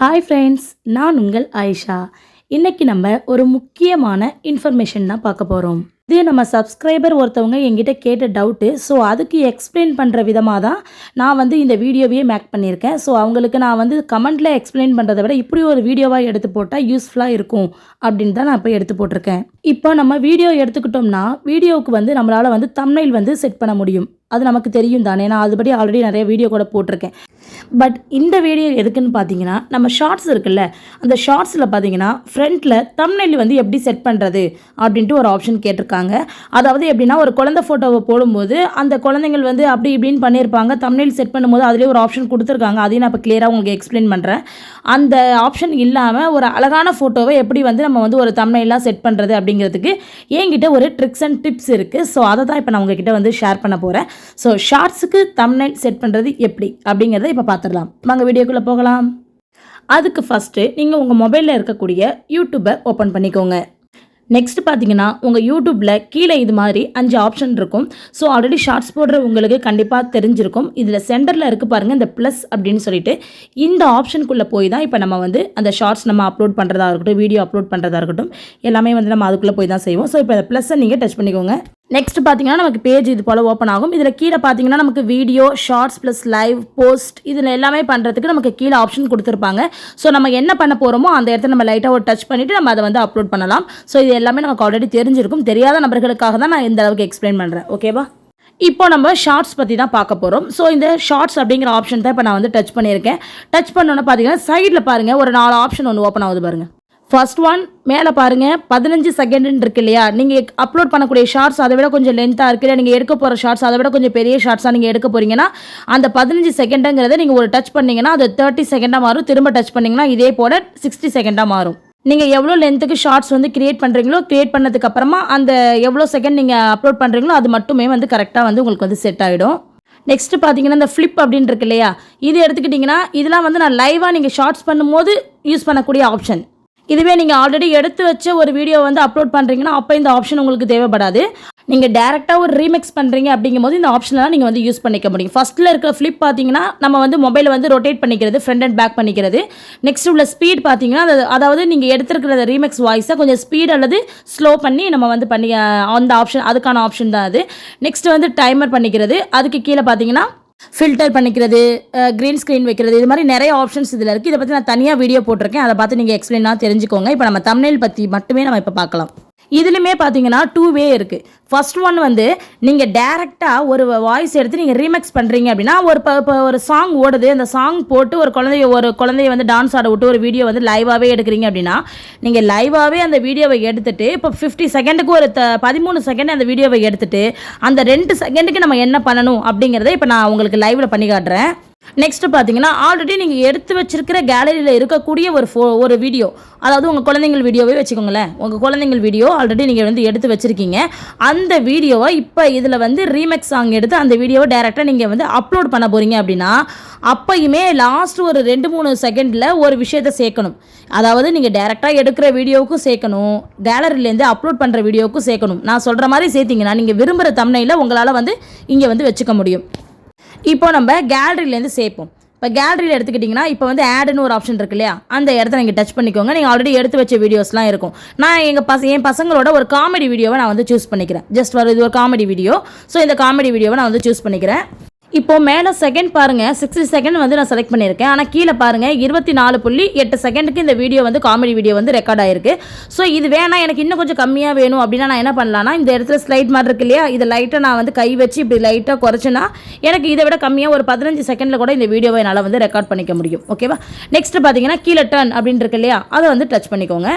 Hi friends, நான் உங்கள் ஆயிஷா. இன்றைக்கி நம்ம ஒரு முக்கியமான இன்ஃபர்மேஷன் தான் பார்க்க போகிறோம். இது நம்ம சப்ஸ்கிரைபர் ஒருத்தவங்க என்கிட்ட கேட்ட டவுட்டு. ஸோ அதுக்கு எக்ஸ்பிளைன் பண்ணுற விதமாக தான் நான் இந்த வீடியோவையே மேக் பண்ணியிருக்கேன். ஸோ அவங்களுக்கு நான் கமெண்ட்டில் எக்ஸ்பிளைன் பண்ணுறதை விட இப்படி ஒரு வீடியோவாக எடுத்து போட்டால் யூஸ்ஃபுல்லாக இருக்கும் அப்படின்னு தான் நான் இப்போ எடுத்து போட்டிருக்கேன். இப்போ நம்ம வீடியோ எடுத்துக்கிட்டோம்னா வீடியோவுக்கு நம்மளால் தம்ப்நெயில் செட் பண்ண முடியும். அது நமக்கு தெரியும் தானே. நான் அதுபடி ஆல்ரெடி நிறைய வீடியோ கூட போட்டிருக்கேன். பட் இந்த வீடியோ எதுக்குன்னு பார்த்தீங்கன்னா, நம்ம ஷார்ட்ஸ் இருக்குல்ல, அந்த ஷார்ட்ஸில் பார்த்தீங்கன்னா ஃப்ரண்ட்டில் தம்ப்நெயில் எப்படி செட் பண்ணுறது அப்படின்ட்டு ஒரு ஆப்ஷன் கேட்டிருக்காங்க. அதாவது எப்படின்னா, ஒரு குழந்தை ஃபோட்டோவை போடும்போது அந்த குழந்தைங்கள் அப்படி இப்படின்னு பண்ணியிருப்பாங்க. தம்ப்நெயில் செட் பண்ணும்போது அதிலே ஒரு ஆப்ஷன் கொடுத்துருக்காங்க. அதையும் நான் இப்போ கிளியராக உங்களுக்கு எக்ஸ்பிளைன் பண்ணுறேன். அந்த ஆப்ஷன் இல்லாமல் ஒரு அழகான ஃபோட்டோவை எப்படி நம்ம ஒரு தம்ப்நெயிலாக செட் பண்ணுறது அப்படிங்கிறதுக்கு என்கிட்ட ஒரு ட்ரிக்ஸ் அண்ட் டிப்ஸ் இருக்குது. ஸோ அதை தான் இப்போ நான் உங்ககிட்ட ஷேர் பண்ண போகிறேன். ஸோ ஷார்ட்ஸுக்கு தம்ப்நெயில் செட் பண்ணுறது எப்படி அப்படிங்கிறத இப்போ பார்த்துடலாம். வாங்க வீடியோக்குள்ளே போகலாம். அதுக்கு ஃபஸ்ட்டு நீங்கள் உங்கள் மொபைலில் இருக்கக்கூடிய யூடியூப்பை ஓப்பன் பண்ணிக்கோங்க. நெக்ஸ்ட் பார்த்தீங்கன்னா, உங்கள் யூடியூப்பில் கீழே இது மாதிரி 5 ஆப்ஷன் இருக்கும். ஸோ ஆல்ரெடி ஷார்ட்ஸ் போடுற உங்களுக்கு கண்டிப்பாக தெரிஞ்சிருக்கும். இதில் சென்டரில் இருக்குது பாருங்கள், இந்த ப்ளஸ் அப்படின்னு சொல்லிட்டு இந்த ஆப்ஷனுக்குள்ளே போய் தான் இப்போ நம்ம அந்த ஷார்ட்ஸ் நம்ம அப்லோட் பண்ணுறதா இருக்கட்டும், வீடியோ அப்லோட் பண்ணுறதா இருக்கட்டும், எல்லாமே நம்ம அதுக்குள்ளே போய் தான் செய்வோம். ஸோ இப்போ அந்த ப்ளஸ்ஸை நீங்கள் டச் பண்ணிக்கோங்க. நெக்ஸ்ட் பார்த்தீங்கன்னா, நமக்கு பேஜ் இது போல் ஓப்பன் ஆகும். இதில் கீழே பார்த்தீங்கன்னா நமக்கு video, shorts plus live, post இதில் எல்லாமே பண்ணுறதுக்கு நமக்கு கீழே ஆப்ஷன் கொடுத்துருப்பாங்க. ஸோ நம்ம என்ன பண்ண போகிறோமோ அந்த இடத்துல நம்ம லைட்டாக ஒரு டச் பண்ணிவிட்டு நம்ம அதை அப்லோட் பண்ணலாம். ஸோ இது எல்லாமே நமக்கு ஆல்ரெடி தெரிஞ்சிருக்கும். தெரியாத நபர்களுக்காக தான் நான் இந்த அளவுக்கு எக்ஸ்பிளைன் பண்ணுறேன். ஓகேவா? இப்போ நம்ம ஷார்ட்ஸ் பற்றி தான் பார்க்க போகிறோம். ஸோ இந்த ஷார்ட்ஸ் அப்படிங்கிற ஆப்ஷன் தான் இப்போ நான் டச் பண்ணியிருக்கேன். டச் பண்ணோன்னே பார்த்தீங்கன்னா சைடில் பாருங்கள், ஒரு 4 ஆப்ஷன் ஒன்று ஓப்பன் ஆகுது பாருங்கள். ஃபர்ஸ்ட் ஒன் மேலே பாருங்கள், 15 செகண்டுன்னு இருக்கு இல்லையா. நீங்கள் அப்லோட் பண்ணக்கூடிய ஷார்ட்ஸ் அதை விட கொஞ்சம் லென்த்தாக இருக்குது, நீங்கள் எடுக்க போகிற ஷார்ட்ஸ் அதை விட கொஞ்சம் பெரிய ஷார்ட்ஸாக நீங்கள் எடுக்க போகிறீங்கன்னா அந்த 15 செகண்டுங்கிறத நீங்கள் ஒரு டச் பண்ணிங்கன்னா அது 30 செகண்டாக மாறும். திரும்ப டச் பண்ணிங்கன்னா இதே போல் 60 செகண்டாக மாறும். நீங்கள் எவ்வளோ லென்த்துக்கு ஷார்ட்ஸ் கிரியேட் பண்ணுறீங்களோ, கிரியேட் பண்ணதுக்கப்புறமா அந்த எவ்வளோ செகண்ட் நீங்கள் அப்லோட் பண்ணுறீங்களோ அது மட்டுமே கரெக்டாக உங்களுக்கு செட் ஆகிடும். நெக்ஸ்ட் பார்த்தீங்கன்னா, இந்த ஃப்ளிப் அப்படின்னு இருக்கு இல்லையா, இது எடுத்துக்கிட்டிங்கன்னா இதெல்லாம் நான் லைவாக நீங்கள் ஷார்ட்ஸ் பண்ணும்போது யூஸ் பண்ணக்கூடிய ஆப்ஷன். இதுவே நீங்கள் ஆல்ரெடி எடுத்து வச்ச ஒரு வீடியோ அப்லோட் பண்ணுறீங்கன்னா அப்போ இந்த ஆப்ஷன் உங்களுக்கு தேவைப்படாது. நீங்கள் டேரெக்டாக ஒரு ரீமிக்ஸ் பண்ணுறீங்க அப்படிங்கும்போது இந்த ஆப்ஷனெலாம் நீங்கள் யூஸ் பண்ணிக்க முடியும். ஃபஸ்ட்டில் இருக்கிற ஃப்ளிப் பார்த்தீங்கன்னா நம்ம மொபைலை ரொட்டேட் பண்ணிக்கிறது, ஃப்ரண்ட் அண்ட் பேக் பண்ணிக்கிறது. நெக்ஸ்ட் உள்ள ஸ்பீட் பார்த்தீங்கன்னா அதாவது நீங்கள் எடுத்துருக்கிற ரீமிக்ஸ் வாய்ஸை கொஞ்சம் ஸ்பீட் அல்லது ஸ்லோ பண்ணி நம்ம பண்ணி அந்த ஆப்ஷன், அதுக்கான ஆப்ஷன் தான் அது. நெக்ஸ்ட் டைமர் பண்ணிக்கிறது, அதுக்கு கீழே பார்த்தீங்கன்னா ஃபில்டர் பண்ணிக்கிறது, க்ரீன் ஸ்க்ரீன் வைக்கிறது, இது மாதிரி நிறைய ஆப்ஷன்ஸ் இதில் இருக்குது. இதை பற்றி நான் தனியாக வீடியோ போட்டிருக்கேன், அதை பார்த்து நீங்கள் எக்ஸ்பிளைனாக தெரிஞ்சுக்கோங்க. இப்போ நம்ம தம்ப்நெயில் பற்றி மட்டுமே நம்ம இப்போ பார்க்கலாம். இதுலையுமே பார்த்தீங்கன்னா 2 வே இருக்குது. ஃபர்ஸ்ட் ஒன் நீங்கள் டேரெக்டாக ஒரு வாய்ஸ் எடுத்து நீங்கள் ரீமிக்ஸ் பண்ணுறீங்க அப்படின்னா, ஒரு சாங் ஓடுது, அந்த சாங் போட்டு ஒரு குழந்தைய டான்ஸ் ஆட விட்டு ஒரு வீடியோ லைவாகவே எடுக்கிறீங்க அப்படின்னா, நீங்கள் லைவாகவே அந்த வீடியோவை எடுத்துகிட்டு இப்போ 50 செகண்டுக்கு ஒரு 13 செகண்ட் அந்த வீடியோவை எடுத்துகிட்டு அந்த 2 செகண்டுக்கு நம்ம என்ன பண்ணணும் அப்படிங்கிறத இப்போ நான் உங்களுக்கு லைவில் பண்ணி காட்டுறேன். நெக்ஸ்ட் பார்த்தீங்கன்னா, ஆல்ரெடி நீங்கள் எடுத்து வச்சிருக்கிற கேலரியில் இருக்கக்கூடிய ஒரு வீடியோ, அதாவது உங்கள் குழந்தைங்கள் வீடியோவே வச்சுக்கோங்களேன். உங்கள் குழந்தைங்கள் வீடியோ ஆல்ரெடி நீங்கள் எடுத்து வச்சுருக்கீங்க. அந்த வீடியோவை இப்போ இதில் ரீமிக்ஸ் சாங் எடுத்து அந்த வீடியோவை டேரெக்டாக நீங்கள் அப்லோட் பண்ண போகிறீங்க அப்படின்னா, அப்போயுமே லாஸ்ட் ஒரு 2-3 செகண்டில் ஒரு விஷயத்தை சேர்க்கணும். அதாவது நீங்கள் டேரெக்டாக எடுக்கிற வீடியோவுக்கும் சேர்க்கணும், கேலரியிலேருந்து அப்லோட் பண்ணுற வீடியோவுக்கும் சேர்க்கணும். நான் சொல்கிற மாதிரி சேர்த்திங்கன்னா நீங்கள் விரும்புகிற தம்ப்நெயிலை உங்களால் இங்கே வச்சுக்க முடியும். இப்போ நம்ம கேலரியிலேருந்து சேர்ப்போம். இப்போ கேலரியில் எடுத்துக்கிட்டிங்கன்னா இப்போ ஆடுன்னு ஒரு ஆப்ஷன் இருக்கு இல்லையா, அந்த இடத்த நீங்கள் டச் பண்ணிக்கோங்க. நீங்கள் ஆல்ரெடி எடுத்து வச்ச வீடியோஸ்லாம் இருக்கும். நான் என் பசங்களோட ஒரு காமெடி வீடியோவை நான் சூஸ் பண்ணிக்கிறேன். ஜஸ்ட் இது ஒரு காமெடி வீடியோ. ஸோ இந்த காமெடி வீடியோவை நான் சூஸ் பண்ணிக்கிறேன். இப்போது மேலே செகண்ட் பாருங்கள், 60 செகண்ட் நான் செலக்ட் பண்ணியிருக்கேன். ஆனால் கீழே பாருங்கள் 24.8 செகண்டுக்கு இந்த வீடியோ காமெடி வீடியோ ரெக்கார்ட் ஆகிருக்கு. ஸோ இது வேணாம், எனக்கு இன்னும் கொஞ்சம் கம்மியாக வேணும் அப்படின்னா நான் என்ன பண்ணலான்னா, இந்த இடத்துல ஸ்லைட் மாதிரி இருக்கு இல்லையா, இதை லைட்டாக நான் கை வச்சு இப்படி லைட்டாக குறைச்சேன்னா எனக்கு இதை விட கம்மியாக ஒரு 15 செகண்டில் கூட இந்த வீடியோவை என்னால் ரெக்கார்ட் பண்ணிக்க முடியும். ஓகேவா? நெக்ஸ்ட் பார்த்தீங்கன்னா கீழே டர்ன் அப்படின்னு இருக்கு இல்லையா, அதை டச் பண்ணிக்கோங்க.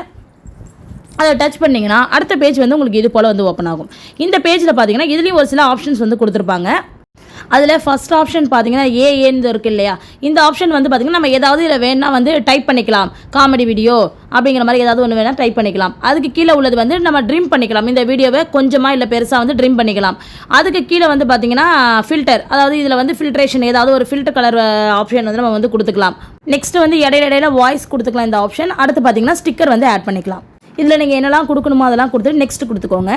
அதை டச் பண்ணிங்கன்னா அடுத்த பேஜ் உங்களுக்கு இது போல் ஓப்பன் ஆகும். இந்த பேஜில் பார்த்தீங்கன்னா இதுலேயும் ஒரு சில ஆப்ஷன்ஸ் கொடுத்துருப்பாங்க. அதில் ஃபஸ்ட் ஆப்ஷன் பார்த்தீங்கன்னா ஏன்னு இருக்குது இல்லையா, இந்த ஆப்ஷன் பார்த்தீங்கன்னா நம்ம ஏதாவது இதில் வேணால் டைப் பண்ணிக்கலாம். காமெடி வீடியோ அப்படிங்கிற மாதிரி ஏதாவது ஒன்று வேணால் டைப் பண்ணிக்கலாம். அதுக்கு கீழே உள்ளது நம்ம ட்ரிம் பண்ணிக்கலாம். இந்த வீடியோவை கொஞ்சமாக இல்லை பெருசாக ட்ரிம் பண்ணிக்கலாம். அதுக்கு கீழே பார்த்தீங்கன்னா ஃபில்டர், அதாவது இதில் ஃபில்ட்ரேஷன், ஏதாவது ஒரு ஃபில்டர் கலர் ஆப்ஷன் நம்ம கொடுத்துக்கலாம். நெக்ஸ்ட் இடையில வாய்ஸ் கொடுத்துக்கலாம் இந்த ஆப்ஷன். அடுத்து பார்த்தீங்கன்னா ஸ்டிக்கர் ஆட் பண்ணிக்கலாம். இதில் நீங்கள் என்னெல்லாம் கொடுக்கணுமோ அதெல்லாம் கொடுத்துட்டு நெக்ஸ்ட் கொடுத்துக்கோங்க.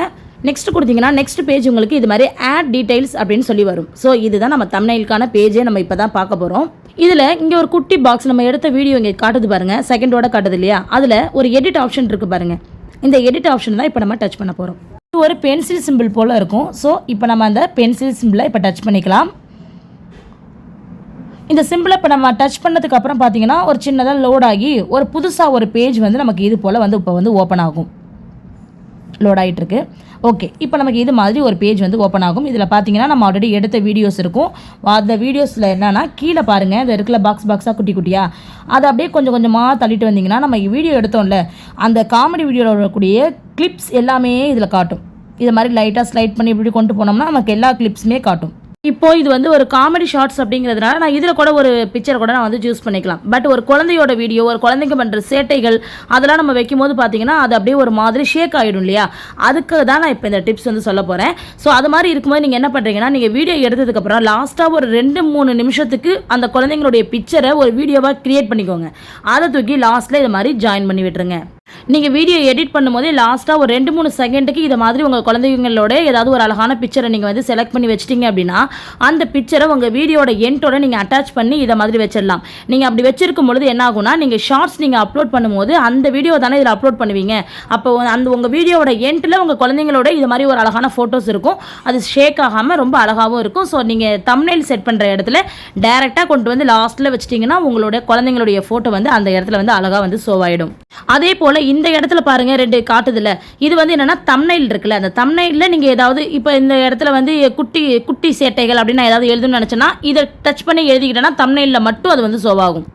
நெக்ஸ்ட் கொடுத்தீங்கன்னா நெக்ஸ்ட் பேஜ் உங்களுக்கு இது மாதிரி ஆட் டீடைல்ஸ் அப்படின்னு சொல்லி வரும். ஸோ இதுதான் நம்ம தம்ப்நெயிலுக்கான பேஜே நம்ம இப்போ தான் பார்க்க போகிறோம். இதில் இங்கே ஒரு குட்டி பாக்ஸ் நம்ம எடுத்த வீடியோ இங்கே காட்டுது பாருங்கள், செகண்டோட காட்டுது இல்லையா, அதில் ஒரு எடிட் ஆப்ஷன் இருக்குது பாருங்கள். இந்த எடிட் ஆப்ஷன் தான் இப்போ நம்ம டச் பண்ண போகிறோம். இது ஒரு பென்சில் சிம்பிள் போல் இருக்கும். ஸோ இப்போ நம்ம அந்த பென்சில் சிம்பிளை இப்போ டச் பண்ணிக்கலாம். இந்த சிம்பிளை இப்போ நம்ம டச் பண்ணதுக்கு அப்புறம் பார்த்தீங்கன்னா ஒரு சின்னதாக லோட் ஆகி ஒரு புதுசாக ஒரு பேஜ் வந்து நமக்கு இது போல் வந்து இப்போ வந்து ஓப்பன் ஆகும். லோட் ஆகிட்டுருக்கு. ஓகே, இப்போ நமக்கு இது மாதிரி ஒரு பேஜ் வந்து ஓப்பன் ஆகும். இதில் பார்த்தீங்கன்னா நம்ம ஆல்ரெடி எடுத்த வீடியோஸ் இருக்கும். அந்த வீடியோஸில் என்னென்னா கீழே பாருங்கள், இந்த இருக்கிற பாக்ஸாக குட்டி குட்டியாக அதை அப்படியே கொஞ்சம் கொஞ்சமாக தள்ளிட்டு வந்தீங்கன்னா நம்ம வீடியோ எடுத்தோம்ல அந்த காமெடி வீடியோவில் வரக்கூடிய கிளிப்ஸ் எல்லாமே இதில் காட்டும். இது மாதிரி லைட்டாக ஸ்லைட் பண்ணி இப்படி கொண்டு போனோம்னா நமக்கு எல்லா கிளிப்ஸுமே காட்டும். இப்போ இது வந்து ஒரு காமெடி ஷார்ட்ஸ் அப்படிங்கிறதுனால நான் இதில் கூட ஒரு பிக்சர் கூட நான் வந்து சூஸ் பண்ணிக்கலாம். பட் ஒரு குழந்தையோட வீடியோ, ஒரு குழந்தைங்க பண்ணுற சேட்டைகள் அதெல்லாம் நம்ம வைக்கும் போது பார்த்தீங்கன்னா அது அப்படியே ஒரு மாதிரி ஷேக் ஆகிடும் இல்லையா, அதுக்கு தான் நான் இப்போ இந்த டிப்ஸ் வந்து சொல்ல போகிறேன். ஸோ அது மாதிரி இருக்கும்போது நீங்கள் என்ன பண்ணுறீங்கன்னா, நீங்கள் வீடியோ எடுத்ததுக்கப்புறம் லாஸ்ட்டாக ஒரு 2-3 நிமிஷத்துக்கு அந்த குழந்தைங்களுடைய பிக்சரை ஒரு வீடியோவாக க்ரியேட் பண்ணிக்கோங்க. அதை தூக்கி லாஸ்ட்டில் இது மாதிரி ஜாயின் பண்ணி விட்டுருங்க. நீங்கள் வீடியோ எடிட் பண்ணும்போதே லாஸ்ட்டாக ஒரு 2-3 செகண்டுக்கு இதை மாதிரி உங்கள் குழந்தைங்களோட ஏதாவது ஒரு அழகான பிக்சரை நீங்கள் வந்து செலக்ட் பண்ணி வச்சிட்டிங்க அப்படின்னா அந்த பிக்சரை உங்கள் வீடியோட எண்டோட நீங்கள் அட்டாச் பண்ணி இதை மாதிரி வச்சிடலாம். நீங்கள் அப்படி வச்சிருக்கும் பொழுது என்ன ஆகும்னா, நீங்கள் ஷார்ட்ஸ் நீங்கள் அப்லோட் பண்ணும்போது அந்த வீடியோ தானே இதில் அப்லோட் பண்ணுவீங்க. அப்போ அந்த உங்கள் வீடியோட எண்டில் உங்கள் குழந்தைங்களோட இது மாதிரி ஒரு அழகான ஃபோட்டோஸ் இருக்கும். அது ஷேக் ஆகாமல் ரொம்ப அழகாகவும் இருக்கும். ஸோ நீங்கள் தம்ப்நெயில் செட் பண்ணுற இடத்துல டைரெக்டாக கொண்டு வந்து லாஸ்ட்டில் வச்சிட்டிங்கன்னா உங்களோட குழந்தைங்களுடைய ஃபோட்டோ வந்து அந்த இடத்துல வந்து அழகாக வந்து ஷோ ஆகிடும். அதே போல் இந்த இடத்துல பாருங்க 2 காட்டுதுல, இது வந்து என்னன்னா தம்ப்நெயில் இருக்குல்ல, அந்த தம்ப்நெயில்ல நீங்க ஏதாவது இப்போ இந்த இடத்துல வந்து குட்டி குட்டி சேட்டைகள் அப்படின்னு ஏதாவது எழுதணும்னு நினைச்சேன்னா இதை டச் பண்ணி எழுதிக்கிட்டேன்னா தம்ப்நெயில்ல மட்டும் அது வந்து ஷோ ஆகும்.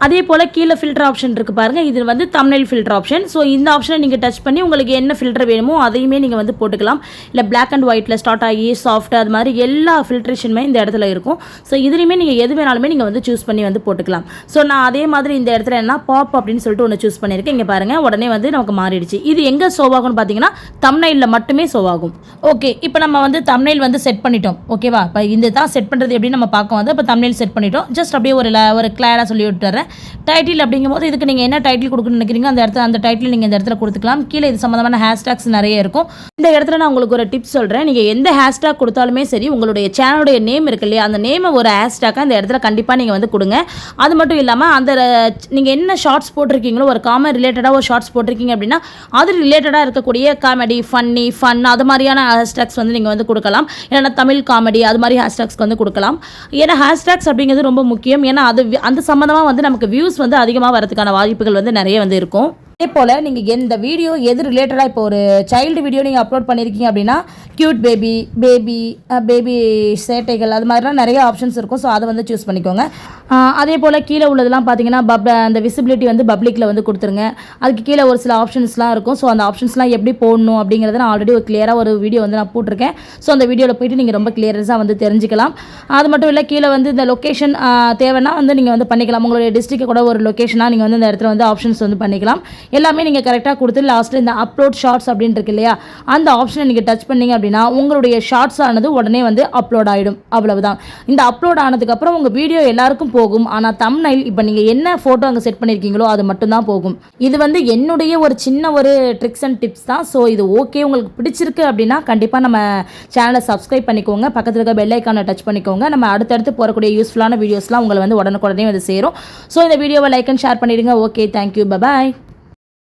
அதே போல் கீழே ஃபில்டர் ஆப்ஷன் இருக்குது பாருங்கள், இது வந்து தம்ப்நெயில் ஃபில்டர் ஆப்ஷன். ஸோ இந்த ஆப்ஷனை நீங்கள் டச் பண்ணி உங்களுக்கு என்ன ஃபில்டர் வேணுமோ அதையுமே நீங்கள் வந்து போட்டுக்கலாம். இல்லை பிளாக் அண்ட் ஒயிட்டில் ஸ்டார்ட் ஆகி சாஃப்ட் அது மாதிரி எல்லா ஃபில்ட்ரேஷனுமே இந்த இடத்துல இருக்கும். ஸோ இதுலேயுமே நீங்கள் எது வேணாலுமே நீங்கள் வந்து சூஸ் பண்ணி வந்து போட்டுக்கலாம். ஸோ நான் அதே மாதிரி இந்த இடத்துல என்ன பாப் அப்படின்னு சொல்லிட்டு ஒன்று சூஸ் பண்ணியிருக்கேன். இங்கே பாருங்கள், உடனே வந்து நமக்கு மாறிடுச்சு. இது எங்கே ஷோ ஆகும்னு பார்த்தீங்கன்னா தம்ப்நெயிலில் மட்டுமே ஷோ ஆகும். ஓகே, இப்போ நம்ம வந்து தம்ப்நெயில் வந்து செட் பண்ணிட்டோம். ஓகேவா, இப்போ இந்த தான் செட் பண்ணுறது எப்படின்னு நம்ம பார்க்க வந்து இப்போ தம்ப்நெயில் செட் பண்ணிட்டோம். ஜஸ்ட் அப்படியே ஒரு கிளாராக சொல்லி விட்டுறேன். டைட்டில் அப்படிங்கும்போது இதுக்கு நீங்கள் என்ன டைட்டில் கொடுக்கணும்னு நினைக்கிறீங்க அந்த டைட்டில் நீங்கள் இந்த இடத்துல கொடுத்துக்கலாம். கீழே இது சம்மந்தமான ஹேஷ்டாக்ஸ் நிறைய இருக்கும். இந்த இடத்துல நான் உங்களுக்கு ஒரு டிப்ஸ் சொல்கிறேன். நீங்கள் எந்த ஹேஷ்டாக் கொடுத்தாலுமே சரி, உங்களுடைய சேனலுடைய நேம் இருக்கு இல்லையா, அந்த நேமை ஒரு ஹேஷ்டாக்காக இந்த இடத்துல கண்டிப்பாக நீங்கள் வந்து கொடுங்க. அது மட்டும் இல்லாமல் அந்த நீங்கள் என்ன ஷார்ட்ஸ் போட்டிருக்கீங்களோ, ஒரு காமெடி ரிலேட்டடாக ஒரு ஷார்ட்ஸ் போட்டிருக்கீங்க அப்படின்னா அது ரிலேட்டடாக இருக்கக்கூடிய காமெடி, ஃபன் அது மாதிரியான ஹேஷ்டாக்ஸ் வந்து நீங்கள் வந்து கொடுக்கலாம். ஏன்னா தமிழ் காமெடி அது மாதிரி ஹேஷ்டாக்ஸ்க்கு வந்து கொடுக்கலாம். ஏன்னா ஹேஷ்டாக்ஸ் அப்படிங்கிறது ரொம்ப முக்கியம். ஏன்னா அது அந்த சம்மந்தமாக வந்து நமக்கு வியூஸ் வந்து அதிகமாக வரதுக்கான வாய்ப்புகள் வந்து நிறைய வந்து இருக்கும். அதே போல் நீங்கள் எந்த வீடியோ எது ரிலேட்டடாக இப்போ ஒரு சைல்டு வீடியோ நீங்கள் அப்லோட் பண்ணியிருக்கீங்க அப்படின்னா க்யூட் பேபி சேட்டைகள் அது மாதிரிலாம் நிறைய ஆப்ஷன்ஸ் இருக்கும். ஸோ அதை வந்து சூஸ் பண்ணிக்கோங்க. அதே போல் கீழே உள்ளதெல்லாம் பார்த்தீங்கன்னா அந்த விசிபிலிட்டி வந்து பப்ளிக்கில் வந்து கொடுத்துருங்க. அதுக்கு கீழே ஒரு சில ஆப்ஷன்ஸ்லாம் இருக்கும். ஸோ அந்த ஆப்ஷன்ஸ்லாம் எப்படி போடணும் அப்படிங்கிறத நான் ஆல்ரெடி ஒரு கிளியராக ஒரு வீடியோ வந்து நான் போட்டிருக்கேன். ஸோ அந்த வீடியோவில் போய்ட்டு நீங்கள் ரொம்ப கிளியரஸாக வந்து தெரிஞ்சுக்கலாம். அது மட்டும் இல்லை, கீழே வந்து இந்த லொக்கேஷன் தேவைன்னா வந்து நீங்கள் வந்து பண்ணிக்கலாம். உங்களுடைய டிஸ்ட்ரிக்ட் கூட ஒரு லொக்கேஷனாக நீங்கள் வந்து இந்த இடத்துல வந்து ஆப்ஷன்ஸ் வந்து பண்ணிக்கலாம். எல்லாமே நீங்கள் கரெக்டாக கொடுத்து லாஸ்ட்டில் இந்த அப்லோட் ஷார்ட்ஸ் அப்படின்னு இருக்கு இல்லையா, அந்த ஆப்ஷனை நீங்கள் டச் பண்ணிங்க அப்படின்னா உங்களுடைய ஷார்ட்ஸ் ஆனது உடனே வந்து அப்லோட் ஆகிடும். அவ்வளவுதான். இந்த அப்லோட் ஆனதுக்கப்புறம் உங்கள் வீடியோ எல்லாருக்கும் போகும். ஆனால் தம்ப்நெயில் இப்போ நீங்கள் என்ன ஃபோட்டோ அங்கே செட் பண்ணியிருக்கீங்களோ அது மட்டும்தான் போகும். இது வந்து என்னுடைய ஒரு சின்ன ஒரு ட்ரிக்ஸ் அண்ட் டிப்ஸ் தான். ஸோ இது ஓகே, உங்களுக்கு பிடிச்சிருக்கு அப்படின்னா கண்டிப்பாக நம்ம சேனலை சப்ஸ்கிரைப் பண்ணிக்கோங்க. பக்கத்தில் இருக்க பெல் ஐக்கானை டச் பண்ணிக்கோங்க. நம்ம அடுத்தடுத்து போகக்கூடிய யூஸ்ஃபுல்லான வீடியோஸ்லாம் உங்களை வந்து உடனுக்குடனே வந்து சேரும். ஸோ இந்த வீடியோவை லைக் அண்ட் ஷேர் பண்ணிடுங்க. Okay, thank you, by.